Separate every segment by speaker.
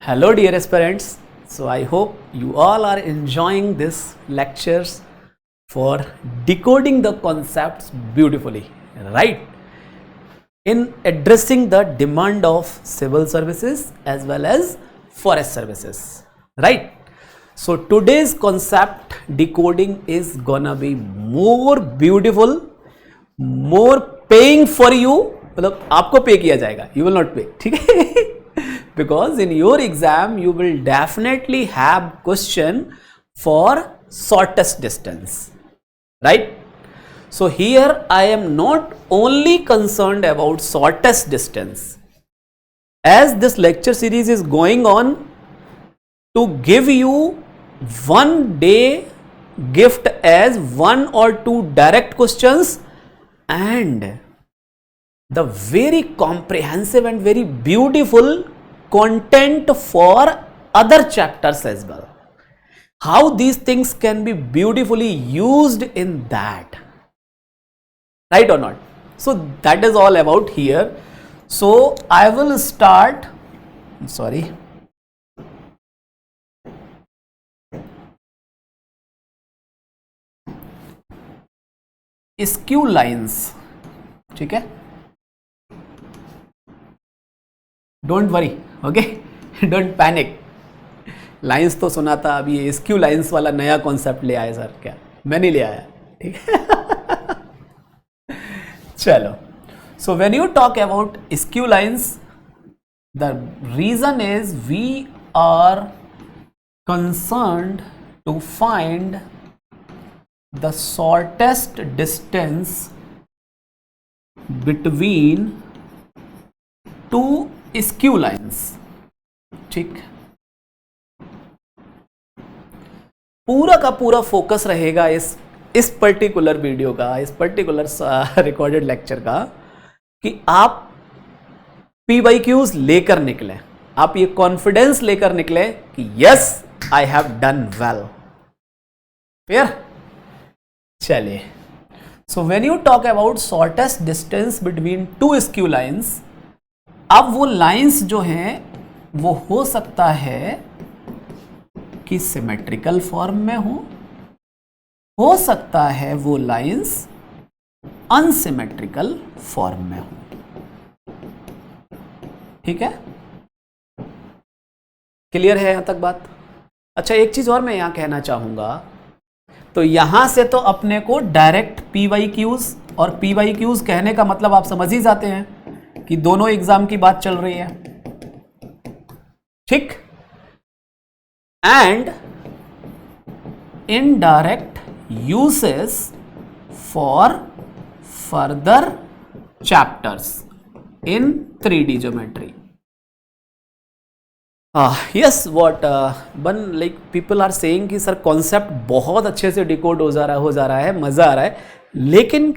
Speaker 1: Hello dear aspirants, so I hope you all are enjoying this lectures for decoding the concepts beautifully, right? In addressing the demand of civil services as well as forest services, right? So today's concept decoding is gonna be more beautiful, more paying for you, मतलब आपको पे किया जाएगा, you will not pay, ठीक है? Because in your exam you will definitely have question for shortest distance, right? So here I am not only concerned about shortest distance, as this lecture series is going on to give you one day gift as one or two direct questions and the very comprehensive and very beautiful content for other chapters as well. How these things can be beautifully used in that, right or not? So that is all about here. So I will start, sorry, skew lines, ठीक है? Don't worry, okay, don't panic. Lines तो सुना था, अभी ये skew lines वाला नया concept ले आए सर. क्या मैं नहीं ले आया, ठीक है? चलो, so when you talk about skew lines, the reason is we are concerned to find the shortest distance between two skew lines, ठीक. पूरा का पूरा फोकस रहेगा इस पर्टिकुलर वीडियो का, इस पर्टिकुलर रिकॉर्डेड लेक्चर का, कि आप PYQs लेकर निकले, आप ये कॉन्फिडेंस लेकर निकले कि yes I have done well. Clear? चलिए, so when you talk about shortest distance between two skew lines, अब वो लाइंस जो हैं वो हो सकता है कि सिमेट्रिकल फॉर्म में हो सकता है वो लाइंस अनसिमेट्रिकल फॉर्म में हो. ठीक है, क्लियर है यहां तक बात? अच्छा, एक चीज और मैं यहां कहना चाहूंगा. तो यहां से तो अपने को डायरेक्ट PYQs, और PYQs कहने का मतलब आप समझ ही जाते हैं कि दोनों एग्जाम की बात चल रही है, ठीक. And indirect uses for further chapters in 3D geometry. Yes, what one like people are saying कि सर कॉन्सेप्ट बहुत अच्छे से डिकोड हो जा रहा है, मजा आ रहा है, लेकिन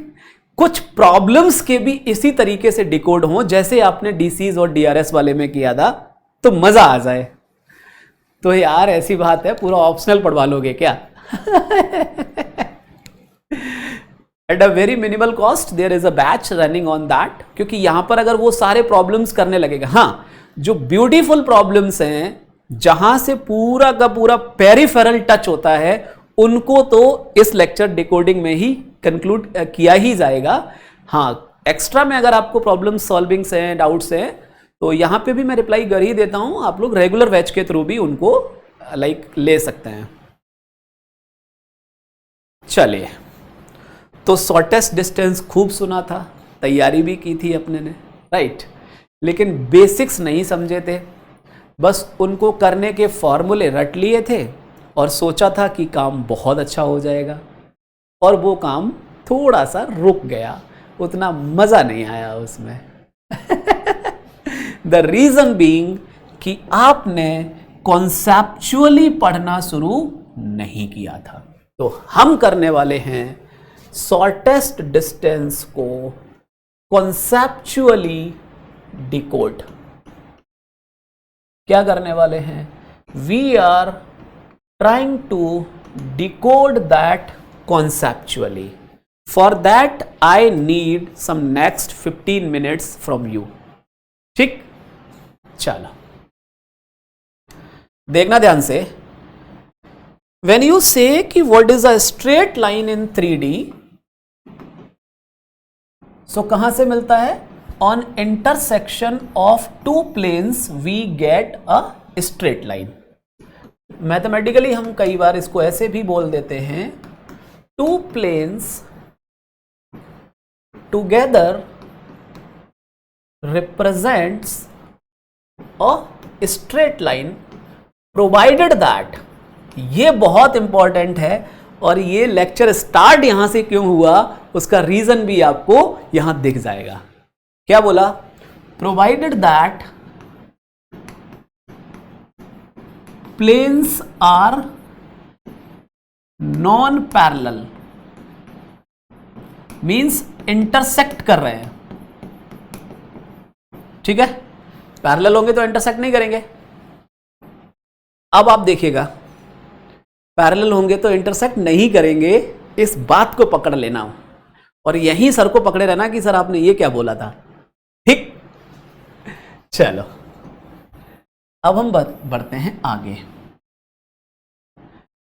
Speaker 1: कुछ प्रॉब्लम्स के भी इसी तरीके से डिकोड हों जैसे आपने DCs और DRS वाले में किया था, तो मजा आ जाए. तो यार ऐसी बात है, पूरा ऑप्शनल पढ़वा लोगे क्या? At a very minimal cost there is a batch running on that, क्योंकि यहां पर अगर वो सारे प्रॉब्लम्स करने लगेगा, हाँ, जो ब्यूटीफुल प्रॉब्लम्स हैं जहां से पूरा का पूरा पेरिफेरल टच होता है, उनको तो इस लेक्चर डिकोडिंग में ही कंक्लूड किया ही जाएगा. हाँ, एक्स्ट्रा में अगर आपको प्रॉब्लम सॉल्विंग्स हैं, डाउट्स हैं, तो यहाँ पे भी मैं रिप्लाई कर ही देता हूँ. आप लोग रेगुलर बैच के थ्रू भी उनको लाइक ले सकते हैं. चलिए, तो शॉर्टेस्ट डिस्टेंस खूब सुना था, तैयारी भी की थी अपने ने, राइट, लेकिन बेसिक्स नहीं समझे थे. बस उनको करने के फॉर्मूले रट लिए थे और सोचा था कि काम बहुत अच्छा हो जाएगा, और वो काम थोड़ा सा रुक गया, उतना मज़ा नहीं आया उसमें. द रीज़न बीइंग कि आपने कॉन्सेप्चुअली पढ़ना शुरू नहीं किया था. तो हम करने वाले हैं शॉर्टेस्ट डिस्टेंस को कॉन्सेप्चुअली डिकोड. क्या करने वाले हैं? We are trying to decode that conceptually. For that I need some next 15 minutes from you. ठीक, चलो. देखना ध्यान से, व्हेन यू से कि what is a straight line in 3D, so कहां से मिलता है? On intersection of two planes we get a straight line. Mathematically हम कई बार इसको ऐसे भी बोल देते हैं, two planes together represents a straight line provided that. ये बहुत इंपॉर्टेंट है, और ये लेक्चर स्टार्ट यहां से क्यों हुआ उसका रीजन भी आपको यहां दिख जाएगा। क्या बोला? Provided that planes are non parallel, means intersect कर रहे हैं। ठीक है, पैरेलल होंगे तो इंटरसेक्ट नहीं करेंगे। अब आप देखिएगा, पैरेलल होंगे तो इंटरसेक्ट नहीं करेंगे, इस बात को पकड़ लेना और यहीं सर को पकड़े रहना कि सर आपने ये क्या बोला था। ठीक, चलो अब हम बढ़ते हैं आगे।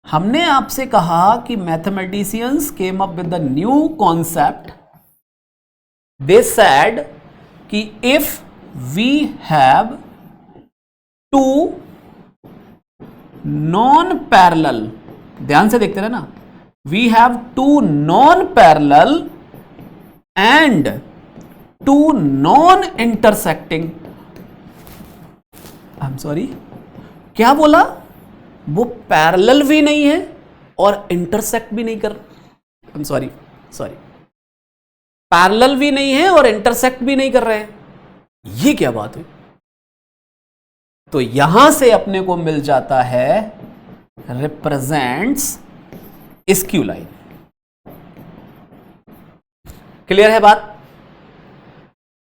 Speaker 1: हमने आपसे कहा कि mathematicians came up with the new concept. They said कि if we have two non parallel, ध्यान से देखते रहे ना, we have two non parallel and two non intersecting, I am sorry, क्या बोला? वो पैरेलल भी नहीं है और इंटरसेक्ट भी नहीं कर, आई एम सॉरी, पैरेलल भी नहीं है और इंटरसेक्ट भी नहीं कर रहे हैं। ये क्या बात हुई? तो यहां से अपने को मिल जाता है रिप्रेजेंट्स स्क्यू लाइन। क्लियर है बात?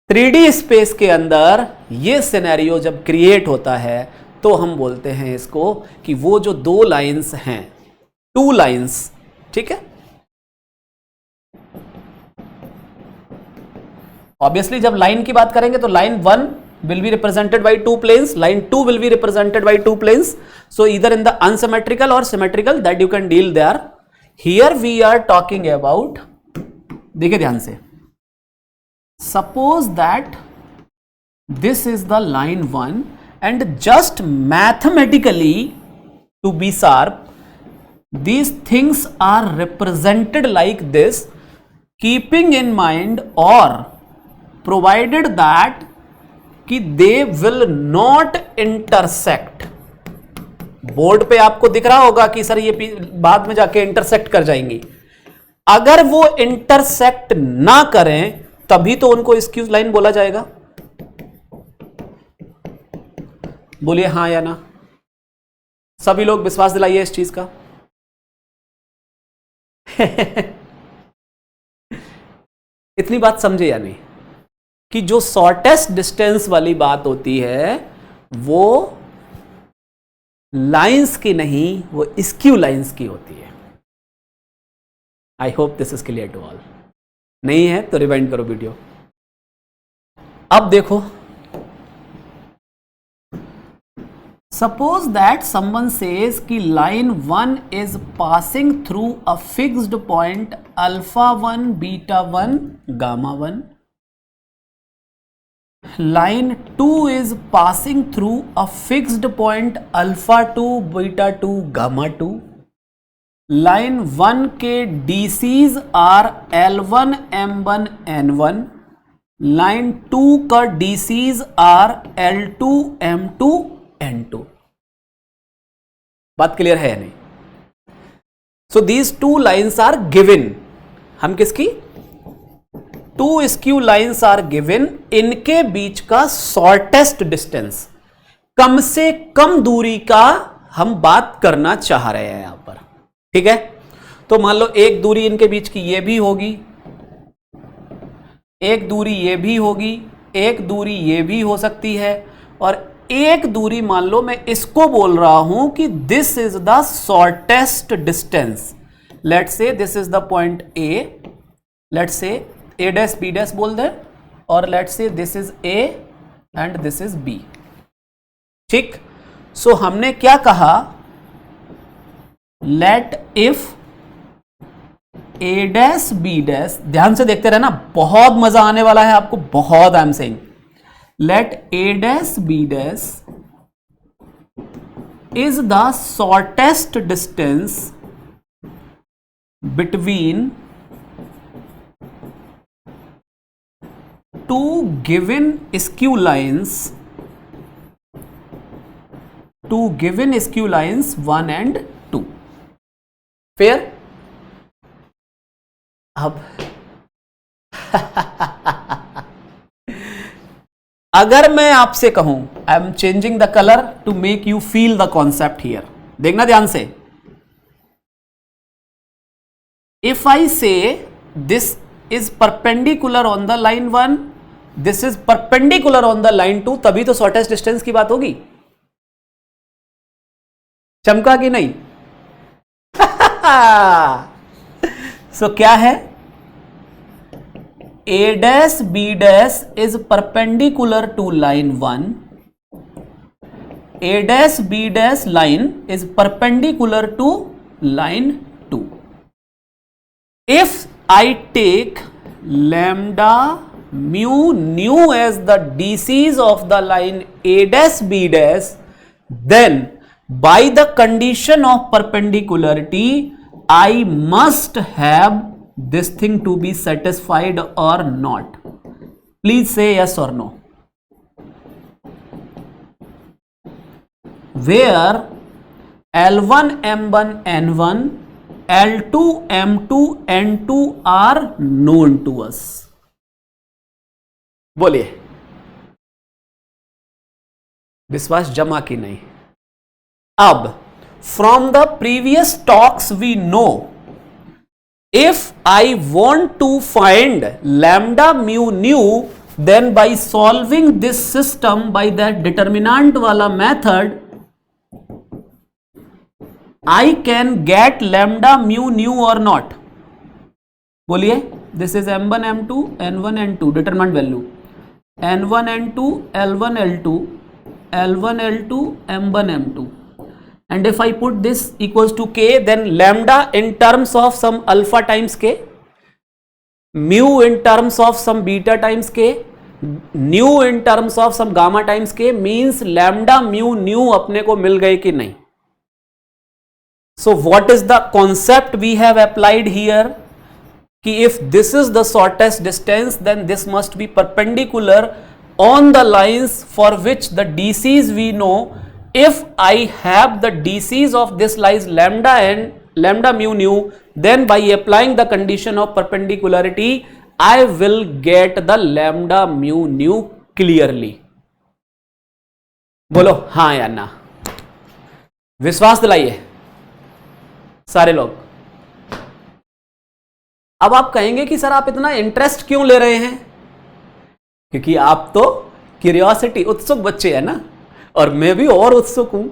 Speaker 1: 3D स्पेस के अंदर ये सिनेरियो जब क्रिएट होता है तो हम बोलते हैं इसको कि वो जो दो लाइंस हैं, टू लाइंस, ठीक है, ऑब्वियसली जब लाइन की बात करेंगे तो line 1 will be represented by two planes, line 2 will be represented by two planes, so either in the unsymmetrical or symmetrical that you can deal there. Here we are talking about, देखिए ध्यान से, suppose that this is the line 1 and just mathematically to be sharp these things are represented like this, keeping in mind or provided that कि they will not intersect. Board पे आपको दिख रहा होगा कि सर ये बाद में जाके इंटरसेक्ट कर जाएंगी। अगर वो इंटरसेक्ट ना करें तभी तो उनको स्क्यू लाइन बोला जाएगा। बोलिए हां या ना, सभी लोग विश्वास दिलाइए इस चीज का। इतनी बात समझे या नहीं कि जो शॉर्टेस्ट डिस्टेंस वाली बात होती है वो लाइंस की नहीं, वो स्क्यू लाइंस की होती है। I hope this is clear to all. नहीं है तो रिवाइंड करो वीडियो। अब देखो, सपोज दैट समवन सेज कि line 1 is passing through a fixed point alpha 1 beta 1 gamma 1, line 2 is passing through a fixed point alpha 2 beta 2 gamma 2, line 1 के DCs are L1 M1 N1, line 2 का DCs are L2 M2 N2। बात clear है या नहीं? So these two lines are given, हम किसकी? Two skew lines are given, इनके बीच का शॉर्टेस्ट डिस्टेंस, कम से कम दूरी का हम बात करना चाह रहे हैं यहां पर। ठीक है, तो मान लो एक दूरी इनके बीच की ये भी होगी, एक दूरी ये भी होगी, एक दूरी ये भी हो सकती है, और एक दूरी मान लो मैं इसको बोल रहा हूं कि this is the shortest distance. Let's say this is the point A, let's say A dash B dash बोल दे, और let's say this is A and this is B. ठीक, सो हमने क्या कहा, let if A dash B dash, ध्यान से देखते रहना, बहुत मजा आने वाला है आपको, बहुत। I am saying let A dash B dash is the shortest distance between two given skew lines, 1 and 2. fair? अब अगर मैं आपसे कहूं, I am changing the colour to make you feel the concept here, देखना ध्यान से। If I say this is perpendicular on the line 1, this is perpendicular on the line 2, तभी तो शॉर्टेस्ट डिस्टेंस की बात होगी। चमका कि नहीं? सो क्या है, A dash B dash is perpendicular to line 1. A dash B dash line is perpendicular to line 2. If I take lambda mu nu as the DCs of the line A dash B dash, then by the condition of perpendicularity, I must have this thing to be satisfied or not. Please say yes or no. Where L1 M1 N1, L2 M2 N2 are known to us. बोलिए, विश्वास जमा कि नहीं? अब from the previous talks we know, if I want to find lambda mu nu, then by solving this system by that determinant wala method, I can get lambda mu nu or not? बोलिए, this is m1 m2 n1 n2 determinant value, n1 n2 l1 l2 l1 l2 m1 m2. And if I put this equals to k, then lambda in terms of some alpha times k, mu in terms of some beta times k, nu in terms of some gamma times k, means lambda mu nu अपने को मिल गए कि नहीं? So what is the concept we have applied here? कि if this is the shortest distance, then this must be perpendicular on the lines for which the DCs we know. If I have the DCs of this lines lambda and lambda mu nu, then by applying the condition of perpendicularity, I will get the lambda mu nu clearly. बोलो हाँ या ना, विश्वास दिलाइए सारे लोग। अब आप कहेंगे कि सर आप इतना इंटरेस्ट क्यों ले रहे हैं? क्योंकि आप तो क्यूरियोसिटी, उत्सुक बच्चे हैं ना, और मैं भी और उत्सुक हूं।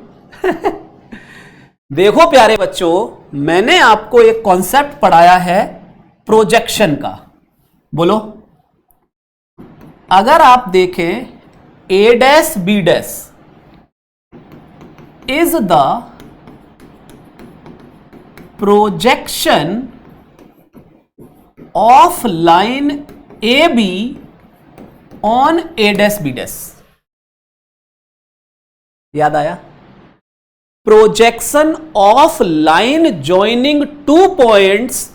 Speaker 1: देखो प्यारे बच्चों, मैंने आपको एक कॉन्सेप्ट पढ़ाया है प्रोजेक्शन का। बोलो, अगर आप देखें A dash B dash is the projection of line A B on A dash B dash. याद आया? Projection of line joining two points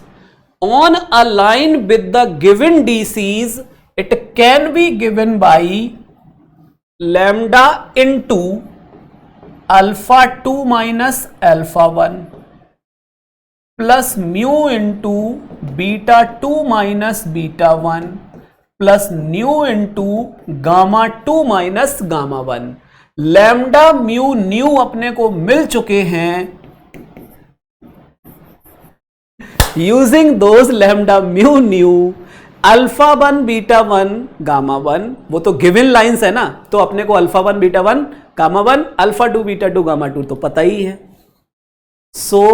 Speaker 1: on a line with the given DCs, it can be given by lambda into alpha 2 minus alpha 1 plus mu into beta 2 minus beta 1 plus nu into gamma 2 minus gamma 1। Lambda mu nu अपने को मिल चुके हैं using those lambda mu new alpha 1 beta 1 gamma 1। वो तो given lines है ना, तो अपने को alpha 1 beta 1 gamma 1 alpha 2 beta 2 gamma 2 तो पता ही है। सो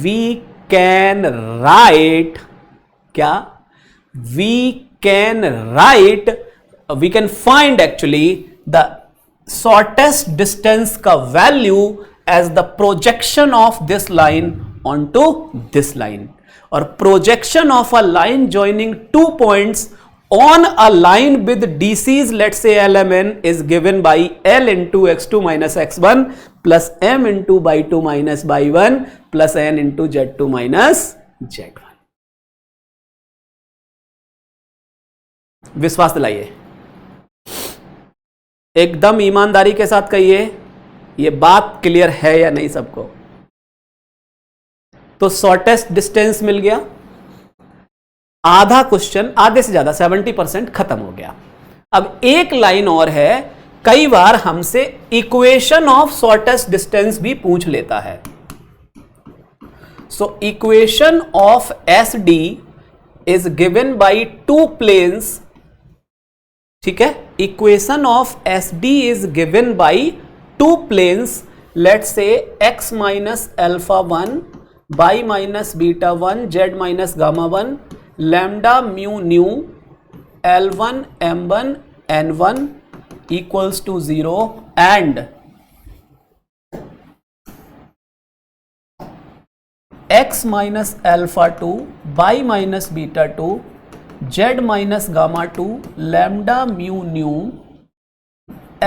Speaker 1: वी कैन राइट क्या? We can write, we can find actually the shortest distance का value as the projection of this line on to this line, और projection of a line joining two points on a line with DCs, let's say LMN, is given by L into x2 minus x1 plus M into by2 minus by1 plus N into z2 minus z1. विश्वास दिलाइए, एकदम ईमानदारी के साथ कहिए, ये बात clear है या नहीं सबको? तो शॉर्टेस्ट डिस्टेंस मिल गया, आधा क्वेश्चन, आधे से ज्यादा 70% खत्म हो गया। अब एक लाइन और है, कई बार हमसे इक्वेशन ऑफ शॉर्टेस्ट डिस्टेंस भी पूछ लेता है। So equation of S D is given by two planes, ठीक है, equation of S D is given by two planes, let's say x minus alpha 1, y minus beta 1, z minus gamma 1, lambda mu nu L1 M1 N1 equals to 0 and x minus alpha 2 by minus beta 2 z minus gamma 2 lambda mu nu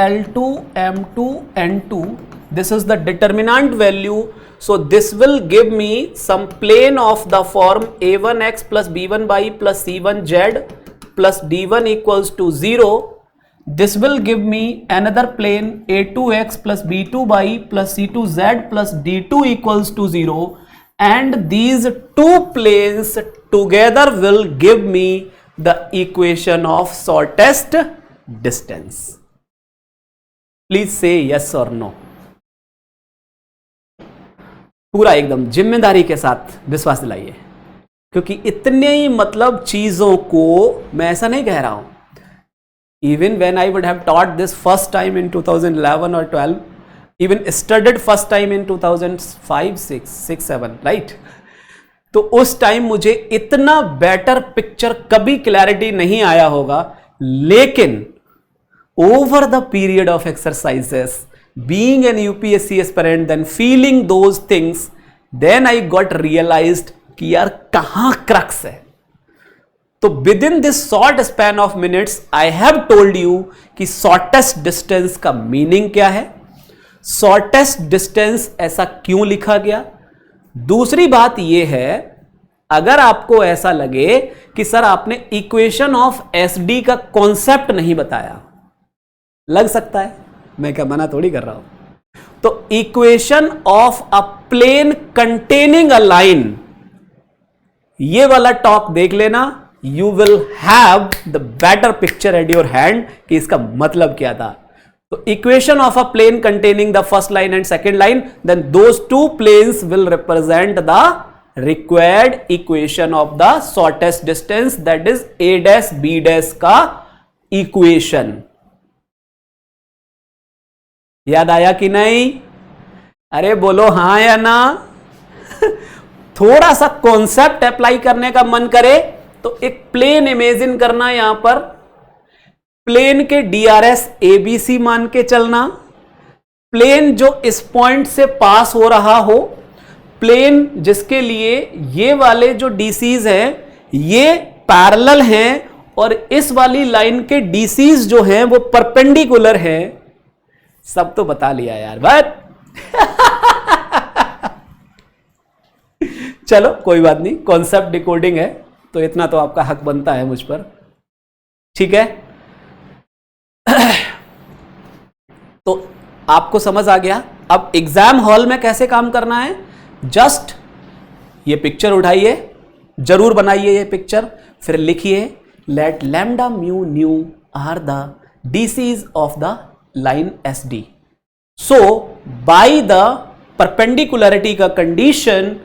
Speaker 1: L2 M2 N2. This is the determinant value. So this will give me some plane of the form a1x plus b1y plus c1z plus d1 equals to 0. This will give me another plane a2x plus b2y plus c2z plus d2 equals to 0, and these two planes together will give me the equation of shortest distance. Please say yes or no. पूरा एकदम जिम्मेदारी के साथ विश्वास दिलाइए, क्योंकि इतने ही मतलब चीजों को मैं ऐसा नहीं कह रहा हूं, even when I would have taught this first time in 2011 और 12, even studied first time in 2005, 6, 7, right, तो उस टाइम मुझे इतना बेटर पिक्चर कभी क्लैरिटी नहीं आया होगा, लेकिन over the period of exercises, being an UPSC aspirant, then feeling those things, then I got realized कि यार कहां क्रक्स है। तो with in this short span of minutes I have told you कि शॉर्टेस्ट डिस्टेंस का meaning क्या है, shortest distance ऐसा क्यों लिखा गया। दूसरी बात यह है, अगर आपको ऐसा लगे कि सर आपने इक्वेशन ऑफ एसडी का कॉन्सेप्ट नहीं बताया, लग सकता है, मैं क्या मना थोड़ी कर रहा हूं। तो equation of a plane containing a line, ये वाला टॉक देख लेना, you will have the better picture at your hand कि इसका मतलब क्या था। तो equation of a plane containing the first line and second line, then those two planes will represent the required equation of the shortest distance, that is a dash b dash का equation. याद आया कि नहीं? अरे बोलो हां या ना। थोड़ा सा कॉन्सेप्ट अप्लाई करने का मन करे तो एक प्लेन इमेजिन करना, यहां पर प्लेन के DRS ABC मान के चलना, प्लेन जो इस पॉइंट से पास हो रहा हो, प्लेन जिसके लिए ये वाले जो DCs हैं ये पैरेलल हैं और इस वाली लाइन के DCs जो हैं वो परपेंडिकुलर हैं। सब तो बता लिया यार, बट चलो कोई बात नहीं, कॉन्सेप्ट डिकोडिंग है तो इतना तो आपका हक बनता है मुझ पर, ठीक है। तो आपको समझ आ गया। अब एग्जाम हॉल में कैसे काम करना है, जस्ट ये पिक्चर उठाइए, जरूर बनाइए ये पिक्चर, फिर लिखिए let lambda mu nu are the DCs of the line SD। So by the perpendicularity का कंडीशन,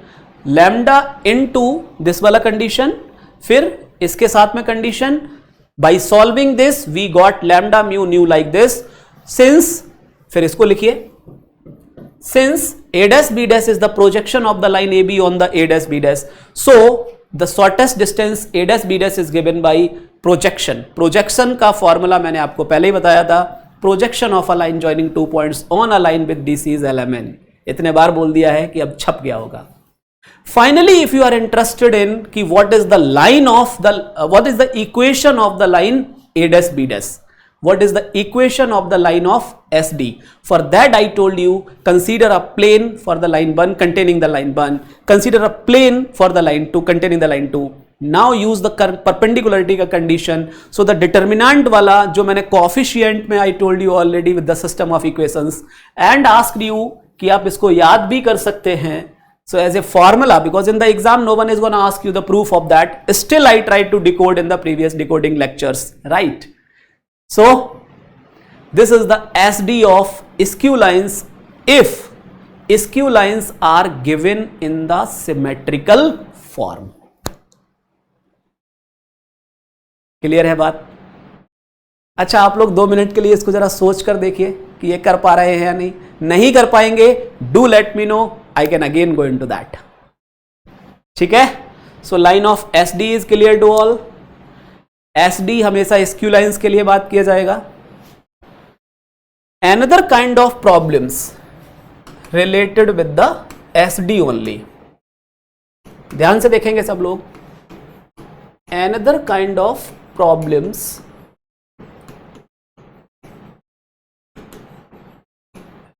Speaker 1: लैम्डा इनटू दिस वाला कंडीशन, फिर इसके साथ में condition, by solving this we got lambda mu nu like this, since, फिर इसको लिखिए, since a dash b dash is the projection of the line AB on the a dash b dash, so the shortest distance a dash b dash is given by projection। projection का formula मैंने आपको पहले ही बताया था, projection of a line joining 2 points on a line with DC is LMN। इतने बार बोल दिया है कि अब छप गया होगा। Finally if you are interested in कि what is the line of the what is the equation of the line A dash B dash, what is the equation of the line of SD? For that I told you, consider a plane for the line 1 containing the line 1, consider a plane for the line 2 containing the line 2. Now use the perpendicularity का condition. So the determinant वाला जो मैंने coefficient में I told you already with the system of equations and asked you कि आप इसको याद भी कर सकते हैं. So as a formula, because in the exam no one is going to ask you the proof of that, still I tried to decode in the previous decoding lectures, right? So this is the SD of skew lines if skew lines are given in the symmetrical form. Clear है बात? अच्छा, आप लोग 2 minute के लिए इसको जरा सोच कर देखिए कि ये कर पा रहे हैं या नहीं। नहीं कर पाएंगे, do let me know, I can again go into that. ठीक है, so line of SD is clear to all. SD हमेशा स्क्यू लाइंस के लिए बात किया जाएगा। Another kind of problems related with the SD only, ध्यान से देखेंगे सब लोग। Another kind of problems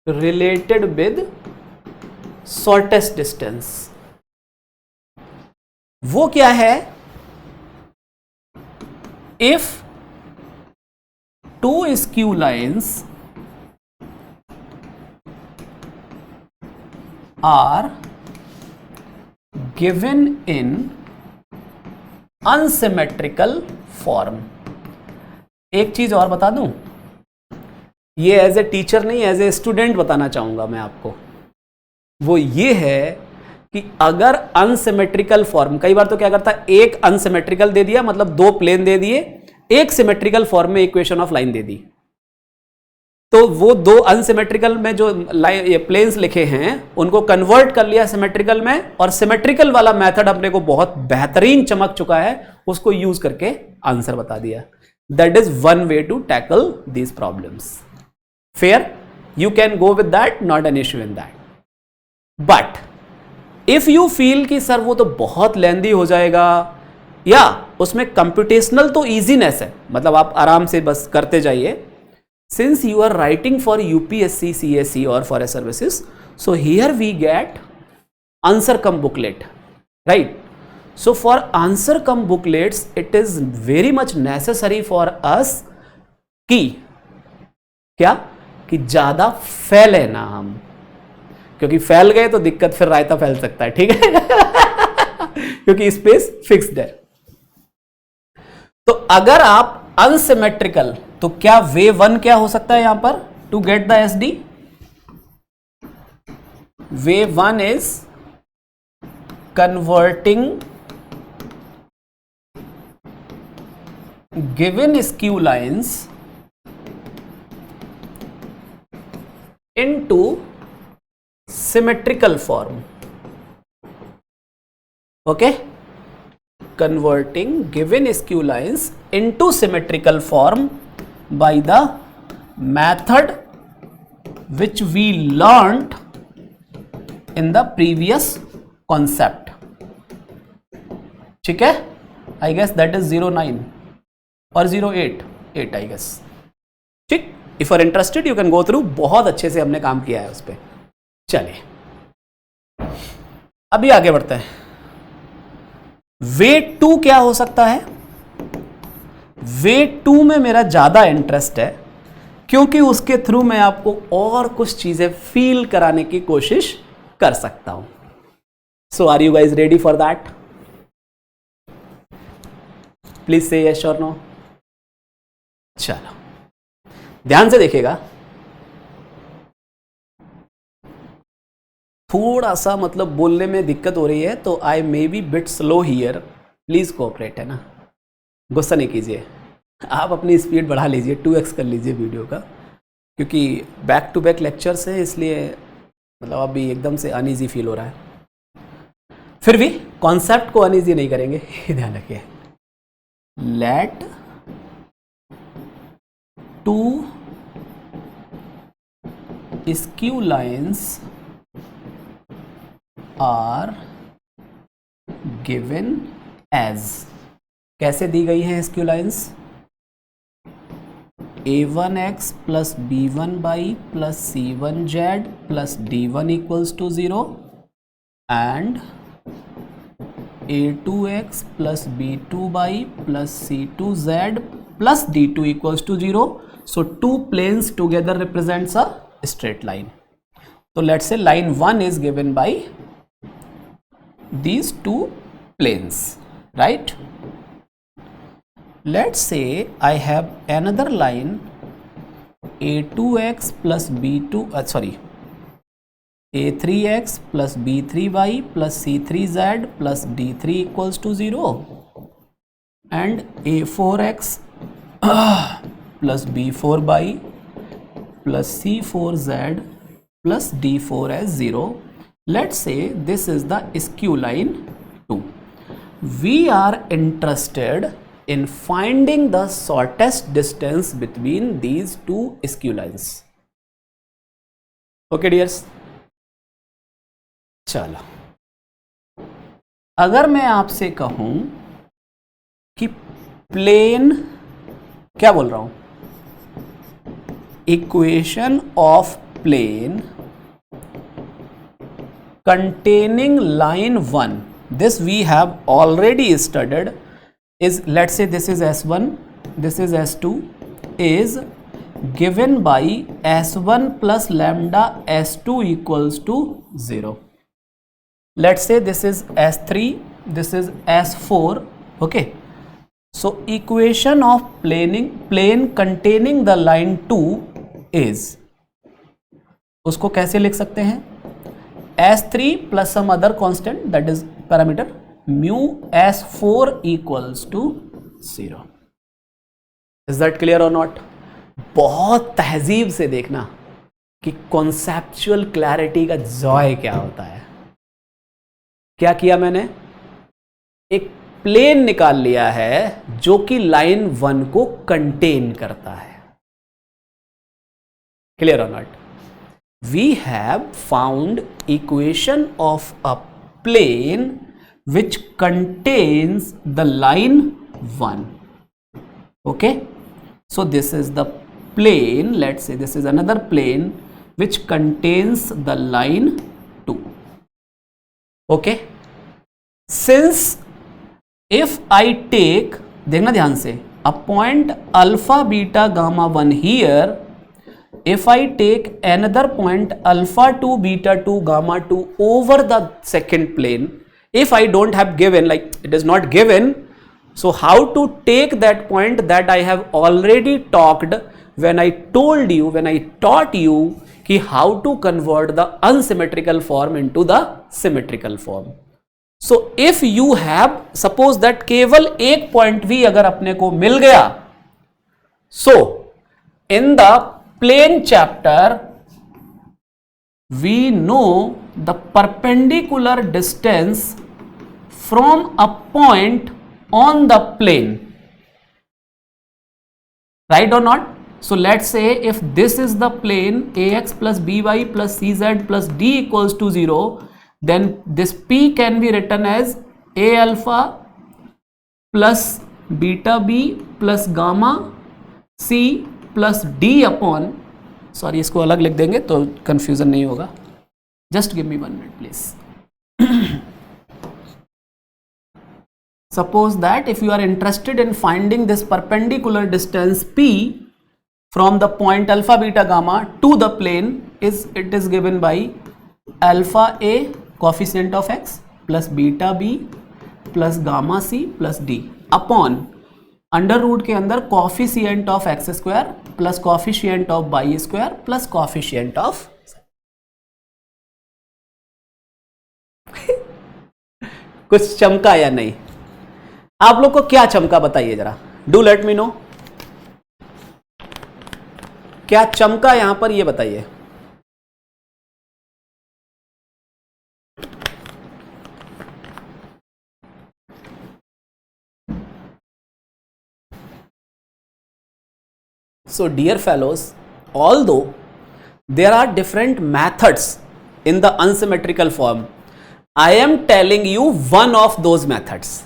Speaker 1: related with shortest distance, वो क्या है? If two skew lines are given in unsymmetrical form। एक चीज और बता दूं, ये एज ए टीचर नहीं, एज ए स्टूडेंट बताना चाहूंगा मैं आपको। वो ये है कि अगर अनसिमेट्रिकल फॉर्म, कई बार तो क्या करता है, एक अनसिमेट्रिकल दे दिया, मतलब 2 प्लेन दे दिए, एक सिमेट्रिकल फॉर्म में इक्वेशन ऑफ लाइन दे दी, तो वो 2 अनसिमेट्रिकल में जो लाइन ये प्लेन्स लिखे हैं उनको कन्वर्ट कर लिया सिमेट्रिकल में, और सिमेट्रिकल वाला मेथड अपने को बहुत बेहतरीन चमक चुका है, उसको यूज करके आंसर बता दिया। That is one way to tackle these problems. Fair, you can go with that, not an issue in that. But if you feel कि सर वो तो बहुत लेंदी हो जाएगा, या उसमें कंप्यूटेशनल तो इजीनेस है, मतलब आप आराम से बस करते जाइए। Since you are writing for UPSC, CSE or for a services, so here we get answer cum booklet, right? So for answer cum booklets, it is very much necessary for us कि क्या कि ज्यादा फैले ना हम, क्योंकि फैल गए तो दिक्कत, फिर रायता फैल सकता है। ठीक है क्योंकि स्पेस फिक्स्ड है। तो अगर आप अनसिमेट्रिकल, तो क्या वे 1 क्या हो सकता है यहां पर to get the SD? Way 1 is converting given skew lines into symmetrical form. Okay, converting given skew lines into symmetrical form by the method which we learnt in the previous concept. ठीक है, I guess that is 09 or 08 I guess. ठीक, if are interested you can go through, बहुत अच्छे से हमने काम किया है उस पर। चलिए अभी आगे बढ़ते हैं। वे 2 क्या हो सकता है? वे 2 में मेरा ज्यादा इंटरेस्ट है, क्योंकि उसके थ्रू मैं आपको और कुछ चीजें फील कराने की कोशिश कर सकता हूं। So are you guys ready for that? Please say yes और नो। चलो ध्यान से देखिएगा, थोड़ा सा मतलब बोलने में दिक्कत हो रही है, तो I may be bit slow here, please cooperate, है ना, गुस्सा नहीं कीजिए। आप अपनी स्पीड बढ़ा लीजिए, 2x कर लीजिए वीडियो का, क्योंकि बैक टू बैक लेक्चर्स है, इसलिए मतलब अभी एकदम से अनईजी फील हो रहा है। फिर भी कॉन्सेप्ट को अनईजी नहीं करेंगे, ध्यान रखिए। Let 2 skew lines are given as, कैसे दी गई हैं skew lines? a1x plus b1y plus c1z plus d1 equals to 0 and a2x plus b2y plus c2z plus d2 equals to 0. So two planes together represents a straight line. So let's say line 1 is given by these two planes, right? Let's say I have another line a2x plus b2 a3x plus b3y plus c3z plus d3 equals to 0 and a4x plus b4y plus c4z plus d4 as 0. Let's say this is the skew line 2. We are interested in finding the shortest distance between these two skew lines. Okay dears, चलो अगर मैं आपसे कहूं कि plane, क्या बोल रहा हूं, equation of plane containing line 1, this we have already studied, is, let's say this is S1, this is S2, is given by S1 plus lambda S2 equals to 0. Let's say this is S3, this is S4. Okay, so equation of plane containing the line 2 is, उसको कैसे लिख सकते हैं, S3 plus some other constant, that is parameter mu S4 equals to 0. Is that clear or not? बहुत तहजीब से देखना कि कॉन्सेप्चुअल क्लैरिटी का जॉय क्या होता है. क्या किया मैंने, एक प्लेन निकाल लिया है जो कि लाइन 1 को कंटेन करता है. क्लियर और not? We have found equation of a plane which contains the line 1. Okay, so this is the plane, let's say this is another plane which contains the line 2. Okay, since if I take, देखना ध्यान से, a point alpha beta gamma 1 here, if I take another point alpha 2 beta 2 gamma 2 over the second plane, if I don't have given, like it is not given, so how to take that point, that I have already talked when I told you, when I taught you कि how to convert the unsymmetrical form into the symmetrical form. So if you have, suppose that केवल एक point भी अगर अपने को मिल गया, so in the plane chapter we know the perpendicular distance from a point on the plane, right or not? So let's say if this is the plane ax plus by plus cz plus d equals to 0, then this p can be written as a alpha plus beta b plus gamma c plus D upon, sorry इसको अलग लिख देंगे तो confusion नहीं होगा, just give me 1 minute please. Suppose that if you are interested in finding this perpendicular distance p from the point alpha beta gamma to the plane, is it is given by alpha a coefficient of x plus beta b plus gamma c plus d upon under root के अंदर coefficient of x square plus coefficient of y square plus coefficient of कुछ चमका या नहीं? आप लोग को क्या चमका बताइए जरा, डू लेट मी नो, क्या चमका यहां पर ये बताइए. So dear fellows, although there are different methods in the unsymmetrical form. I am telling you one of those methods.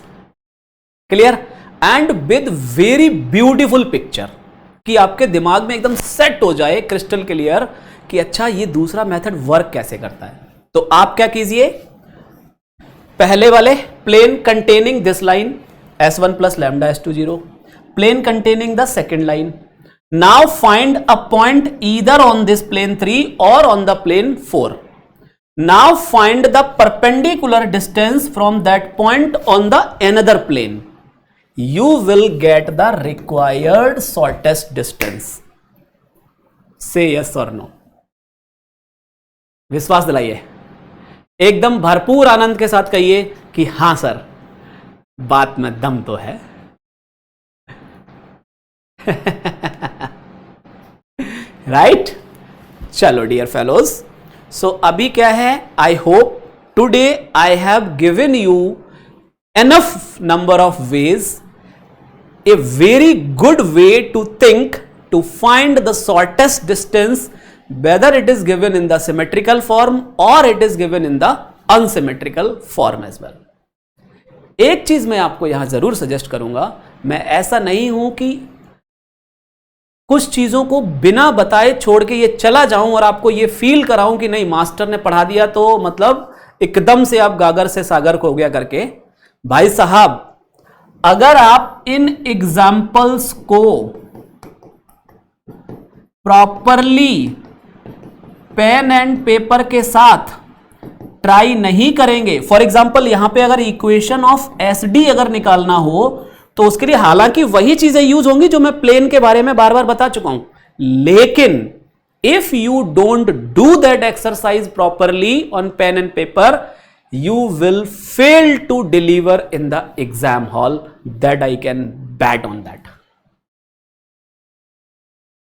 Speaker 1: Clear? And with very beautiful picture, कि आपके दिमाग में एकदम सेट हो जाए क्रिस्टल क्लियर कि अच्छा ये दूसरा मेथड वर्क कैसे करता है. तो आप क्या कीजिए, पहले वाले plane containing this line S1 plus lambda S2 0, plane containing the second line. Now find a point either on this plane 3 or on the plane 4. Now find the perpendicular distance from that point on the another plane. You will get the required shortest distance. Say yes or no. विश्वास दिलाइए, एकदम भरपूर आनंद के साथ कहिए कि हां sir, बात में दम तो है. राइट? चलो डियर फेलोज, सो अभी क्या है, I hope today I have given you enough number of ways, a very good way to think to find the shortest distance, whether it is given in the symmetrical form or it is given in the unsymmetrical form as well. एक चीज मैं आपको यहां जरूर suggest करूंगा, मैं ऐसा नहीं हूं कि कुछ चीजों को बिना बताए छोड़ के ये चला जाऊं और आपको ये फील कराऊं कि नहीं मास्टर ने पढ़ा दिया तो मतलब एकदम से आप गागर से सागर को हो गया करके. भाई साहब, अगर आप इन एग्जाम्पल्स को प्रॉपरली पेन एंड पेपर के साथ ट्राई नहीं करेंगे, फॉर एग्जाम्पल यहां पे अगर इक्वेशन ऑफ एस डी अगर निकालना हो तो उसके लिए हालांकि वही चीजें यूज होंगी जो मैं प्लेन के बारे में बार बार बता चुका हूं, लेकिन if you don't do that exercise properly on pen and paper, you will fail to deliver in the exam hall. That I can bet on that.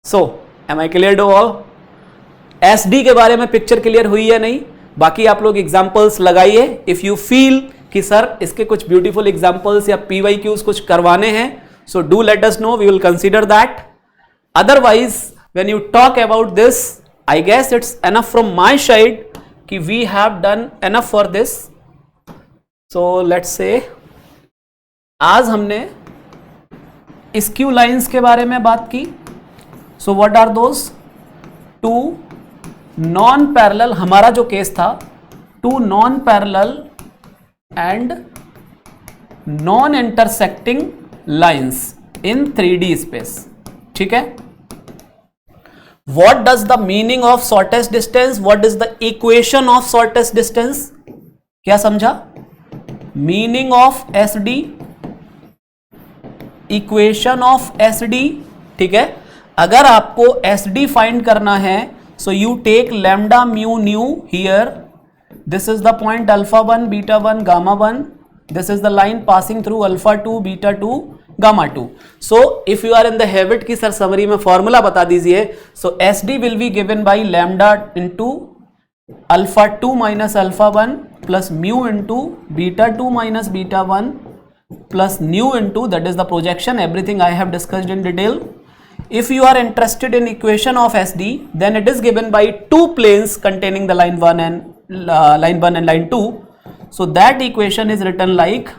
Speaker 1: So, am I clear to all? SD के बारे में picture clear हुई है नहीं? बाकी आप लोग examples लगाइए. इफ यू फील कि सर इसके कुछ ब्यूटीफुल एग्जाम्पल्स या PYQs कुछ करवाने हैं, so do let us know, we will consider that. Otherwise, when you talk about this, I guess it's enough from my side कि we have done enough for this. So let's say आज हमने skew lines के बारे में बात की. So what are those? Two non parallel, हमारा जो केस था, two non parallel and non intersecting lines in 3D space. ठीक है. What does the meaning of shortest distance? What is the equation of shortest distance? क्या समझा? Meaning of SD, equation of SD. ठीक है. अगर आपको SD find करना है, so you take lambda mu nu here. This is the point alpha 1, beta 1, gamma 1. This is the line passing through alpha 2, beta 2, gamma 2. So if you are in the habit की sir summary में formula बता दीजिए. So SD will be given by lambda into alpha 2 minus alpha 1 plus mu into beta 2 minus beta 1 plus nu into, that is the projection, everything I have discussed in detail. If you are interested in equation of SD, then it is given by two planes containing the line 1 and line 2. So that equation is written like,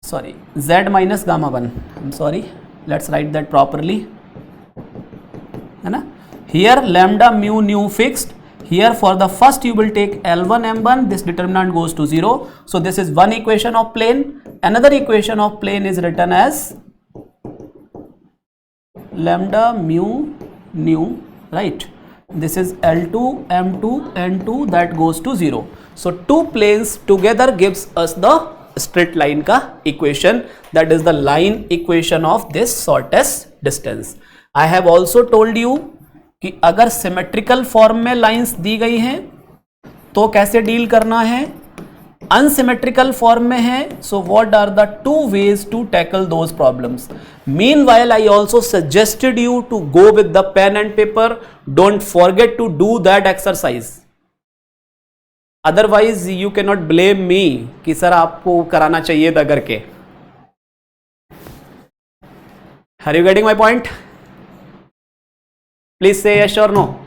Speaker 1: sorry, z minus gamma 1. I'm sorry, let's write that properly. है ना? Here lambda mu nu fixed. Here for the first you will take L1 M1. This determinant goes to 0. So this is one equation of plane. Another equation of plane is written as lambda mu nu, right? This is L2 M2 N2, that goes to 0. So two planes together gives us the straight line का equation, that is the line equation of this shortest distance. I have also told you कि अगर symmetrical form में lines दी गई हैं तो कैसे deal करना है, अनसिमेट्रिकल फॉर्म में है, so what are the two ways to tackle those problems. Meanwhile I also suggested you to go with the pen and paper. Don't forget to do that exercise, otherwise you can not blame me कि sir आपको कराना चाहिए था करके. Are you getting my point? Please say yes or no.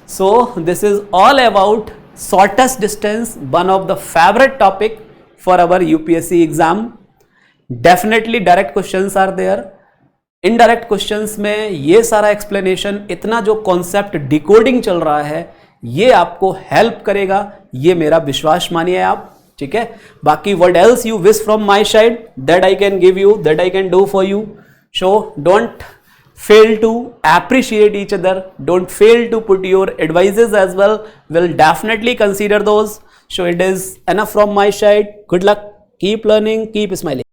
Speaker 1: So this is all about shortest distance, one of the favorite topic for our UPSC exam. Definitely direct questions are there. Indirect questions में ये सारा explanation, इतना जो concept decoding चल रहा है, ये आपको हेल्प करेगा, ये मेरा विश्वास मानिए आप. ठीक है. बाकी what else you wish from my side, that I can give you, that I can do for you. So don't fail to appreciate each other, don't fail to put your advices as well, will definitely consider those. So it is enough from my side. Good luck, keep learning, keep smiling.